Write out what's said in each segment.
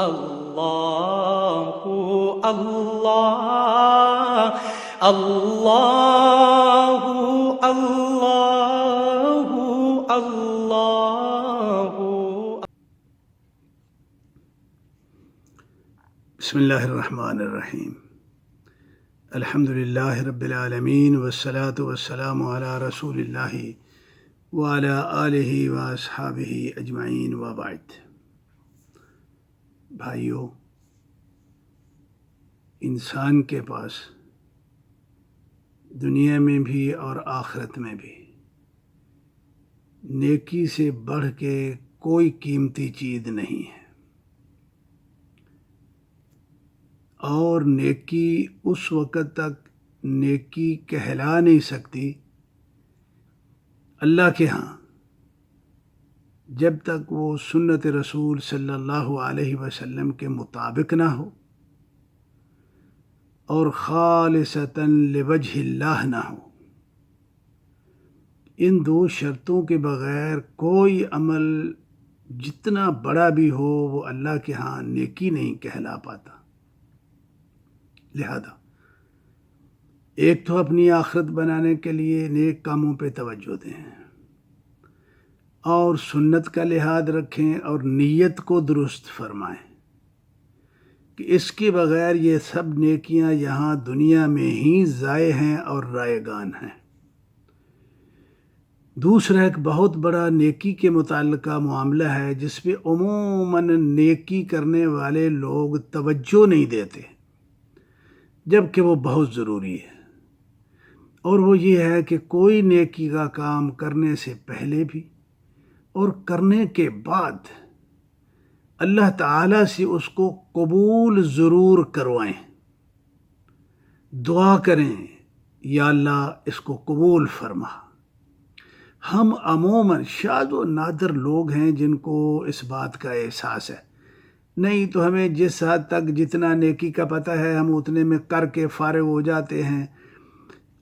اللہ اللہ اللہ اللہ اللہ۔ بسم اللہ الرحمن الرحیم، الحمد للہ رب العالمین والصلاة والسلام علی رسول اللہ وعلی آلہ واصحابہ اجمعین وبعد۔ بھائیو، انسان کے پاس دنیا میں بھی اور آخرت میں بھی نیکی سے بڑھ کے کوئی قیمتی چیز نہیں ہے، اور نیکی اس وقت تک نیکی کہلا نہیں سکتی اللہ کے ہاں جب تک وہ سنت رسول صلی اللہ علیہ وسلم کے مطابق نہ ہو اور خالصتاً لوجہ اللہ نہ ہو۔ ان دو شرطوں کے بغیر کوئی عمل جتنا بڑا بھی ہو وہ اللہ کے ہاں نیکی نہیں کہلا پاتا۔ لہذا ایک تو اپنی آخرت بنانے کے لیے نیک کاموں پہ توجہ دیں اور سنت کا لحاظ رکھیں اور نیت کو درست فرمائیں کہ اس کے بغیر یہ سب نیکیاں یہاں دنیا میں ہی ضائع ہیں اور رائگان ہیں۔ دوسرا ایک بہت بڑا نیکی کے متعلقہ معاملہ ہے جس پہ عموماً نیکی کرنے والے لوگ توجہ نہیں دیتے، جبکہ وہ بہت ضروری ہے، اور وہ یہ ہے کہ کوئی نیکی کا کام کرنے سے پہلے بھی اور کرنے کے بعد اللہ تعالیٰ سے اس کو قبول ضرور کروائیں، دعا کریں یا اللہ اس کو قبول فرما۔ ہم عموماً شاذ و نادر لوگ ہیں جن کو اس بات کا احساس ہے، نہیں تو ہمیں جس حد تک جتنا نیکی کا پتہ ہے ہم اتنے میں کر کے فارغ ہو جاتے ہیں،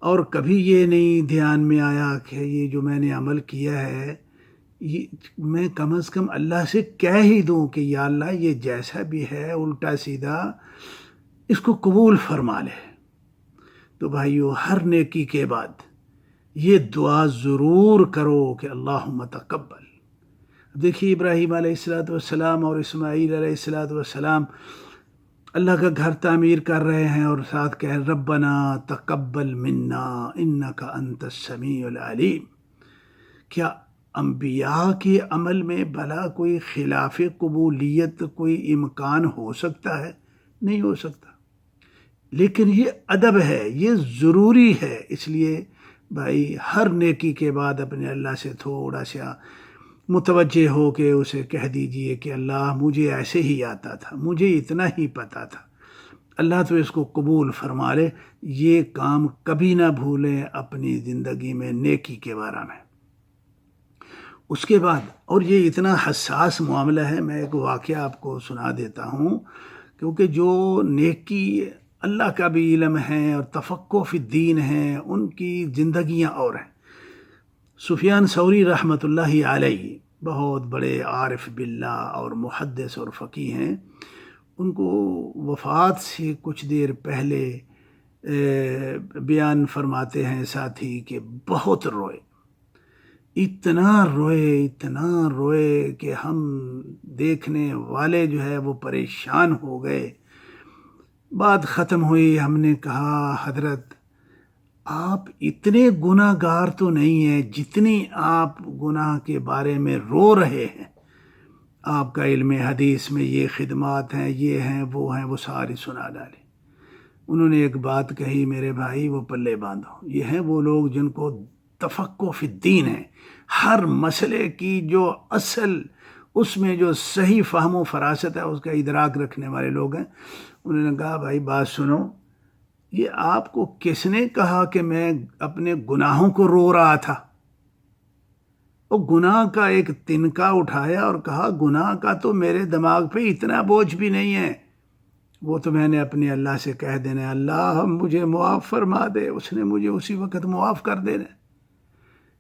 اور کبھی یہ نہیں دھیان میں آیا کہ یہ جو میں نے عمل کیا ہے یہ میں کم از کم اللہ سے کہہ ہی دوں کہ یا اللہ یہ جیسا بھی ہے الٹا سیدھا اس کو قبول فرما لے۔ تو بھائیو، ہر نیکی کے بعد یہ دعا ضرور کرو کہ اللہم تقبل۔ دیکھیے ابراہیم علیہ السلام اور اسماعیل علیہ السلام اللہ کا گھر تعمیر کر رہے ہیں اور ساتھ کہہ ربنا تقبل منا انک انت السمیع العلیم۔ کیا انبیاء کے عمل میں بھلا کوئی خلاف قبولیت کوئی امکان ہو سکتا ہے؟ نہیں ہو سکتا، لیکن یہ ادب ہے، یہ ضروری ہے۔ اس لیے بھائی ہر نیکی کے بعد اپنے اللہ سے تھوڑا سا متوجہ ہو کے اسے کہہ دیجئے کہ اللہ مجھے ایسے ہی آتا تھا، مجھے اتنا ہی پتہ تھا، اللہ تو اس کو قبول فرما لے۔ یہ کام کبھی نہ بھولیں اپنی زندگی میں نیکی کے بارے میں۔ اس کے بعد، اور یہ اتنا حساس معاملہ ہے، میں ایک واقعہ آپ کو سنا دیتا ہوں، کیونکہ جو نیکی اللہ کا بھی علم ہے اور تفقہ فی الدین ہے، ان کی زندگیاں اور ہیں۔ سفیان ثوری رحمۃ اللہ علیہ بہت بڑے عارف باللہ اور محدث اور فقیہ ہیں۔ ان کو وفات سے کچھ دیر پہلے بیان فرماتے ہیں ساتھی کہ بہت روئے، اتنا روئے کہ ہم دیکھنے والے جو ہے وہ پریشان ہو گئے۔ بات ختم ہوئی، ہم نے کہا حضرت آپ اتنے گناہ گار تو نہیں ہیں جتنی آپ گناہ کے بارے میں رو رہے ہیں۔ آپ کا علم حدیث میں یہ خدمات ہیں، یہ ہیں، وہ ساری سنا ڈالے۔ انہوں نے ایک بات کہی، میرے بھائی وہ پلے باندھو، یہ ہیں وہ لوگ جن کو تفقہ فی الدین ہے، ہر مسئلے کی جو اصل اس میں جو صحیح فہم و فراست ہے اس کا ادراک رکھنے والے لوگ ہیں۔ انہوں نے کہا بھائی بات سنو، یہ آپ کو کس نے کہا کہ میں اپنے گناہوں کو رو رہا تھا؟ وہ گناہ کا ایک تنکا اٹھایا اور کہا گناہ کا تو میرے دماغ پہ اتنا بوجھ بھی نہیں ہے، وہ تو میں نے اپنے اللہ سے کہہ دینا ہے اللہ مجھے معاف فرما دے، اس نے مجھے اسی وقت معاف کر دینا۔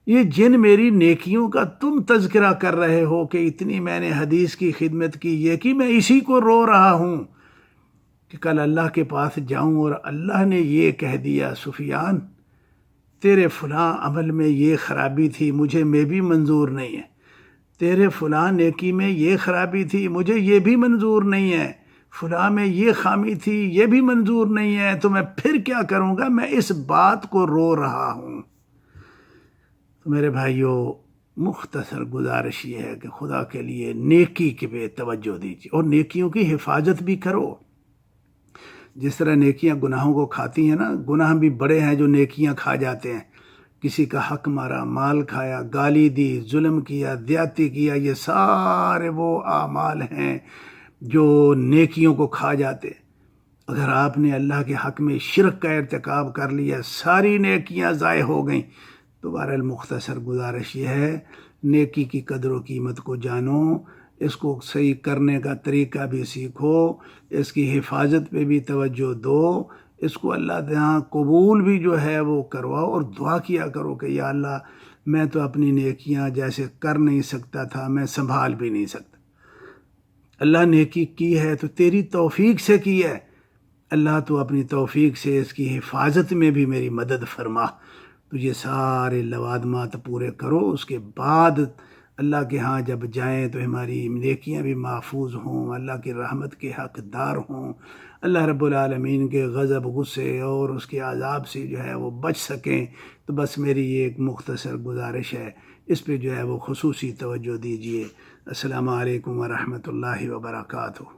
یہ جن میری نیکیوں کا تم تذکرہ کر رہے ہو کہ اتنی میں نے حدیث کی خدمت کی، یہ کہ میں اسی کو رو رہا ہوں کہ کل اللہ کے پاس جاؤں اور اللہ نے یہ کہہ دیا سفیان تیرے فلاں عمل میں یہ خرابی تھی، مجھے میں بھی منظور نہیں ہے، تیرے فلاں نیکی میں یہ خرابی تھی، مجھے یہ بھی منظور نہیں ہے، فلاں میں یہ خامی تھی، یہ بھی منظور نہیں ہے، تو میں پھر کیا کروں گا؟ میں اس بات کو رو رہا ہوں۔ تو میرے بھائیوں، مختصر گزارش یہ ہے کہ خدا کے لیے نیکی کے پہ توجہ دیجیے اور نیکیوں کی حفاظت بھی کرو۔ جس طرح نیکیاں گناہوں کو کھاتی ہیں نا، گناہ بھی بڑے ہیں جو نیکیاں کھا جاتے ہیں، کسی کا حق مارا، مال کھایا، گالی دی، ظلم کیا، زیادتی کیا، یہ سارے وہ اعمال ہیں جو نیکیوں کو کھا جاتے۔ اگر آپ نے اللہ کے حق میں شرک کا ارتکاب کر لیا، ساری نیکیاں ضائع ہو گئیں۔ تو بہرحال مختصر گزارش یہ ہے، نیکی کی قدر و قیمت کو جانو، اس کو صحیح کرنے کا طریقہ بھی سیکھو، اس کی حفاظت پہ بھی توجہ دو، اس کو اللہ تعالیٰ قبول بھی جو ہے وہ کرواؤ، اور دعا کیا کرو کہ یا اللہ میں تو اپنی نیکیاں جیسے کر نہیں سکتا تھا میں سنبھال بھی نہیں سکتا، اللہ نیکی کی ہے تو تیری توفیق سے کی ہے، اللہ تو اپنی توفیق سے اس کی حفاظت میں بھی میری مدد فرما۔ تو یہ سارے لوازمات پورے کرو، اس کے بعد اللہ کے ہاں جب جائیں تو ہماری نیکیاں بھی محفوظ ہوں، اللہ کی رحمت کے حقدار ہوں، اللہ رب العالمین کے غضب، غصے اور اس کے عذاب سے جو ہے وہ بچ سکیں۔ تو بس میری یہ ایک مختصر گزارش ہے، اس پہ جو ہے وہ خصوصی توجہ دیجیے۔ السلام علیکم ورحمۃ اللہ وبرکاتہ۔